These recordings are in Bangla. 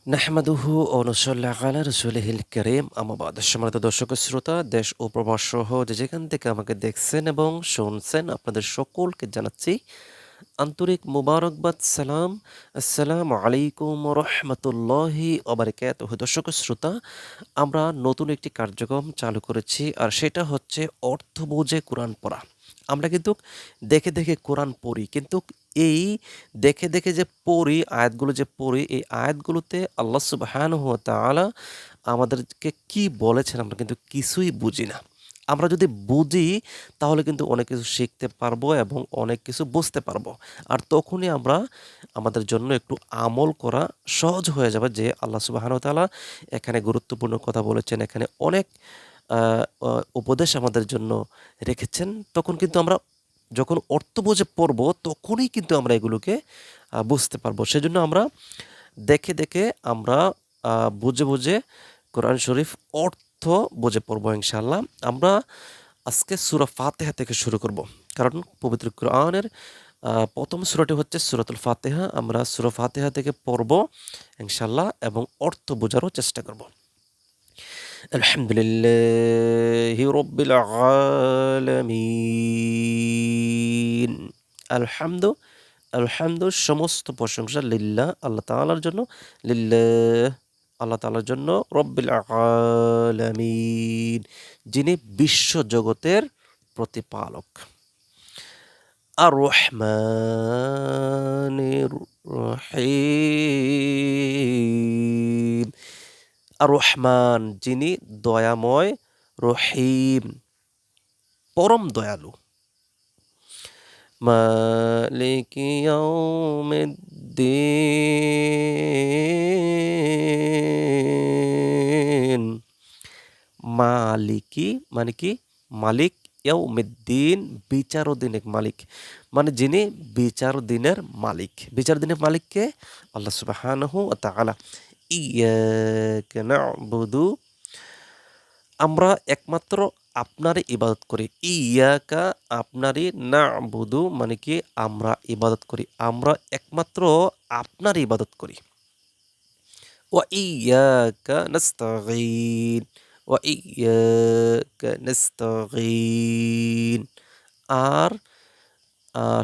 নাহমাদুহু ও নুসাল্লি আলা রাসূলিহিল কারীম আম্মা বাদ। সম্মানিত দর্শক ও শ্রোতা, দেশ ও প্রবাস সহ যে যেখান থেকে আমাকে দেখছেন এবং শুনছেন আপনাদের সকলকে জানাচ্ছি আন্তরিক মুবারকবাদ সালাম। আসসালামু আলাইকুম ওয়া রাহমাতুল্লাহি ওয়া বারাকাতুহু। দর্শক ও শ্রোতা, আমরা নতুন একটি কার্যক্রম চালু করেছি, আর সেটা হচ্ছে অর্থ বুঝে কোরআন পড়া। আমরা কিন্তু দেখে দেখে কোরআন পড়ি, কিন্তু এই দেখে দেখে যে পড়ি, আয়াতগুলো যে পড়ি, এই আয়াতগুলোতে আল্লাহ সুবহানাহু ওয়া তাআলা আমাদেরকে কি বলেছেন আমরা কিন্তু কিছুই বুঝি না। আমরা যদি বুঝি তাহলে কিন্তু অনেক কিছু শিখতে পারবো এবং অনেক কিছু বুঝতে পারবো। আর তখনই আমরা আমাদের জন্য একটু আমল করা সহজ হয়ে যাবে, যে আল্লাহ সুবহানাহু ওয়া তাআলা এখানে গুরুত্বপূর্ণ কথা বলেছেন, এখানে অনেক আ অ উপদেশ আমাদের জন্য রেখেছেন। তখন কিন্তু আমরা যখন অর্থ বুঝে পড়বো, তখনই কিন্তু আমরা এগুলোকে বুঝতে পারবো। সেজন্য আমরা দেখে দেখে আমরা আ বুঝে বুঝে কোরআন শরীফ অর্থ বুঝে পড়বো ইনশাআল্লাহ। আমরা আজকে সূরা ফাতিহা থেকে শুরু করব। কারণ পবিত্র কোরআনের ১ম সূরাটি হচ্ছে সূরাতুল ফাতিহা। আমরা সূরা ফাতিহা থেকে পড়ব ইনশাআল্লাহ এবং অর্থ বোঝারও চেষ্টা করব। আলহামদুলিল্লাহি রাব্বিল আলামিন। আলহামদু আলহামদু সমস্ত প্রশংসা লিল্লাহ, আল্লাহ তাআলার জন্য। লিল্লাহ, আল্লাহ তাআলার জন্য। রব্বিল আলামিন, যিনি বিশ্ব জগতের প্রতিপালক। আর রহমানির রহিম। আর রহমান, যিনি দয়াময়, রহিম পরম দয়ালু। মালিকি ইয়াউমিদ্দিন। মালিকি মানে কি? মালিক। ইয়াউমিদ্দিন, বিচার দিনের মালিক। মানে যিনি বিচার দিনের মালিক। বিচার দিনের মালিক কে? আল্লাহ সুবহানাহু ওয়া তাআলা। ইয়াকা না'বুদু, আমরা একমাত্র আপনারই ইবাদত করি। ইয়াকা, আপনারই, না'বুদু মানে কি? আমরা ইবাদত করি। আমরা একমাত্র আপনারই ইবাদত করি। ওয়া ইয়াকা নাস্তাগীন। ওয়া ইয়াকা নাস্তাগীন। আর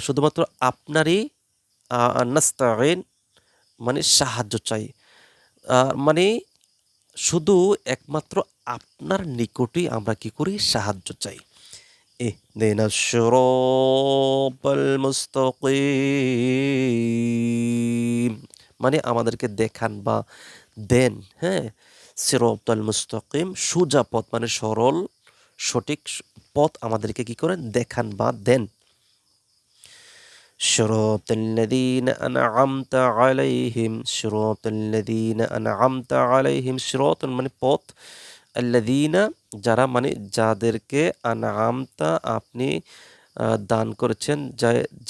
শুধুমাত্র আপনারই নাস্তাগীন মানে সাহায্য চাই। মানে শুধু একমাত্র আপনার নিকটই আমরা কি করি? সাহায্য চাই। ইহদিনাস সিরাতাল মুস্তাকিম, মানে আমাদেরকে দেখান বা দেন, হ্যাঁ? সিরাতাল মুস্তাকিম, সোজা পথ মানে সরল সঠিক পথ আমাদেরকে কি করেন? দেখান বা দেন। সিরাতাল্লাযীনা আন'আমতা আলাইহিম, সিরাতাল্লাযীনা আন'আমতা আলাইহিম, সিরাতান মানে পথ, আল্লাযীনা যারা, মানে যাদেরকে, আন'আমতা আপনি দান করেছেন,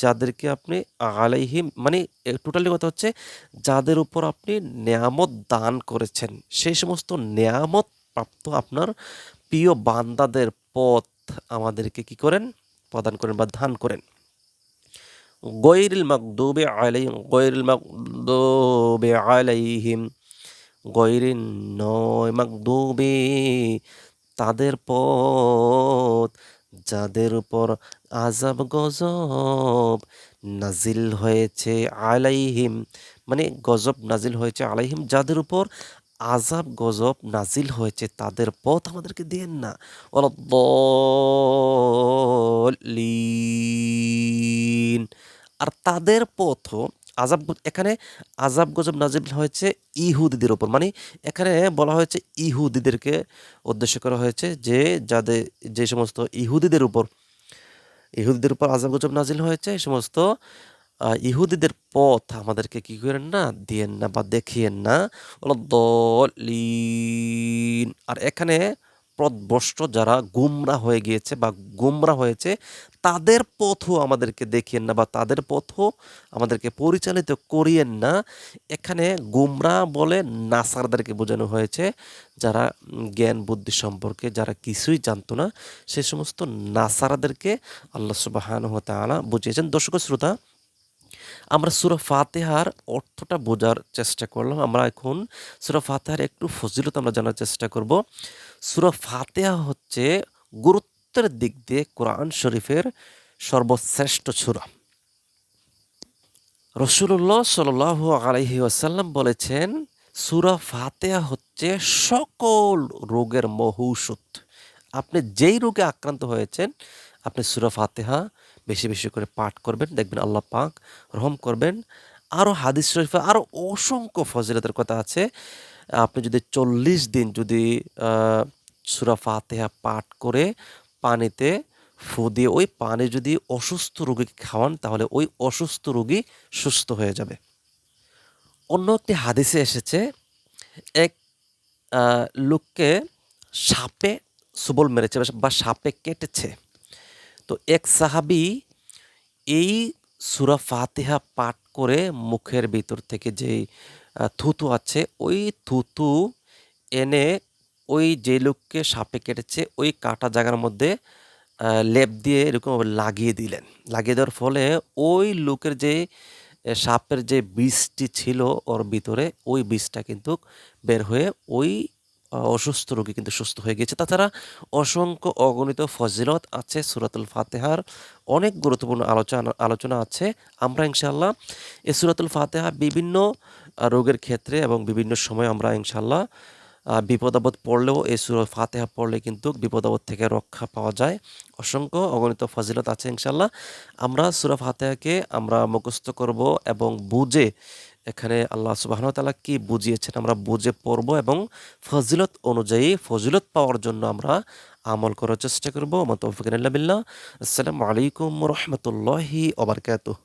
যাদেরকে আপনি, আলাইহিম মানে টোটালি কথা হচ্ছে যাদের উপর আপনি নেয়ামত দান করেছেন, সেই সমস্ত নেয়ামত প্রাপ্ত আপনার প্রিয় বান্দাদের পথ আমাদেরকে কি করেন? প্রদান করেন বা দান করেন। গৈরিল মাগদুবি আলাইহিম, গৈরিন নয়, মাগদুবি তাদের পথ, যাদের উপর আযাব গজব নাজিল হয়েছে, আলাইহিম মানে গজব নাজিল হয়েছে, আলাইহিম যাদের উপর আযাব গজব নাজিল হয়েছে, তাদের পথ আমাদেরকে দিয়েন না। ওয়ালাদ-দল্লিন, আর তাদের পথও এখানে আযাব গজব নাজিল হয়েছে ইহুদিদের উপর, মানে এখানে বলা হয়েছে ইহুদিদেরকে উদ্দেশ্য করা হয়েছে, যে সমস্ত ইহুদিদের উপর আযাব গজব নাজিল হয়েছে, এই সমস্ত ইহুদিদের পথ আমাদেরকে কি করেন না? দিয়েন না বা দেখিয়েন না। ওয়ালাদ-দল্লিন, আর এখানে পথভ্রষ্ট যারা গুমরা হয়ে গিয়েছে বা গুমরা হয়েছে, তাদের পথও আমাদেরকে দেখিয়েন না বা তাদের পথও আমাদেরকে পরিচালিত করিয়েন না। এখানে গুমরা বলে নাসারদেরকে বোঝানো হয়েছে, যারা জ্ঞান বুদ্ধি সম্পর্কে যারা কিছুই জানতো না, সে সমস্ত নাসারাদেরকে আল্লাহ সুবহানাহু ওয়া তাআলা বুঝিয়েছেন। দর্শক শ্রোতা, আমরা সূরা ফাতিহার অর্থটা বোঝার চেষ্টা করলাম। আমরা এখন সূরা ফাতিহার একটু ফজিলত আমরা জানার চেষ্টা করব। সূরা ফাতিহা হচ্ছে গুরুত্বের দিক দিয়ে কোরআন শরীফের সর্বশ্রেষ্ঠ সূরা। রাসূলুল্লাহ সাল্লাল্লাহু আলাইহি ওয়াসাল্লাম বলেছেন, সূরা ফাতিহা হচ্ছে সকল রোগের মহৌষধ। আপনি যেই রোগে আক্রান্ত হয়েছেন, আপনি সূরা ফাতিহা বেশি, বেশি করে পাঠ করবেন। দেখবেন আল্লাহ পাক রহম করবেন। আরও হাদিস শরীফে আরও অসংখ্য ফজিলতের কথা আছে। আপনি যদি ৪০ দিন যদি আ সূরা ফাতিহা পাঠ করে পানিতে ফু দিয়ে ওই পানি যদি অসুস্থ রোগীকে খাওয়ান, তাহলে ওই অসুস্থ রোগী সুস্থ হয়ে যাবে। অন্য একটি হাদিসে এসেছে, এক আ লোককে সাপে ছোবল মেরেছে বা সাপে কেটেছে। তো এক সাহাবী এই সূরা ফাতিহা পাঠ করে মুখের ভিতর থেকে যেই থুথু আছে, ওই থুথু এনে ওই যে লোককে সাপে কেটেছে ওই কাটা জায়গার মধ্যে লেপ দিয়ে এরকমভাবে লাগিয়ে দিলেন। লাগিয়ে দেওয়ার ফলে ওই লোকের যে সাপের যে বিষটি ছিল ওর ভিতরে, ওই বিষটা কিন্তু বের হয়ে ওই অসুস্থ রোগী কিন্তু সুস্থ হয়ে গিয়েছে। তাছাড়া অসংখ্য অগণিত ফজিলত আছে সূরাতুল ফাতিহার। অনেক গুরুত্বপূর্ণ আলোচনা আছে। আমরা ইনশাআল্লাহ এই সূরাতুল ফাতিহা বিভিন্ন রোগের ক্ষেত্রে এবং বিভিন্ন সময় আমরা ইনশাআল্লাহ বিপদ-আপদ পড়লেও এই সূরা ফাতিহা পড়লে কিন্তু বিপদ-আপদ থেকে রক্ষা পাওয়া যায়। অসংখ্য অগণিত ফজিলত আছে ইনশাআল্লাহ। আমরা সূরা ফাতিহাকে আমরা মুখস্থ করব এবং বুঝে, এখানে আল্লাহ সুবহানাহু ওয়া তাআলা কি বুঝিয়েছেন আমরা বুঝে পড়ব এবং ফজিলত অনুযায়ী ফজিলত পাওয়ার জন্য আমরা আমল করার চেষ্টা করব। মা তৌফিক ইল্লা বিল্লাহ। আসসালামু আলাইকুম ওয়া রাহমাতুল্লাহি ওয়া বারাকাতুহু।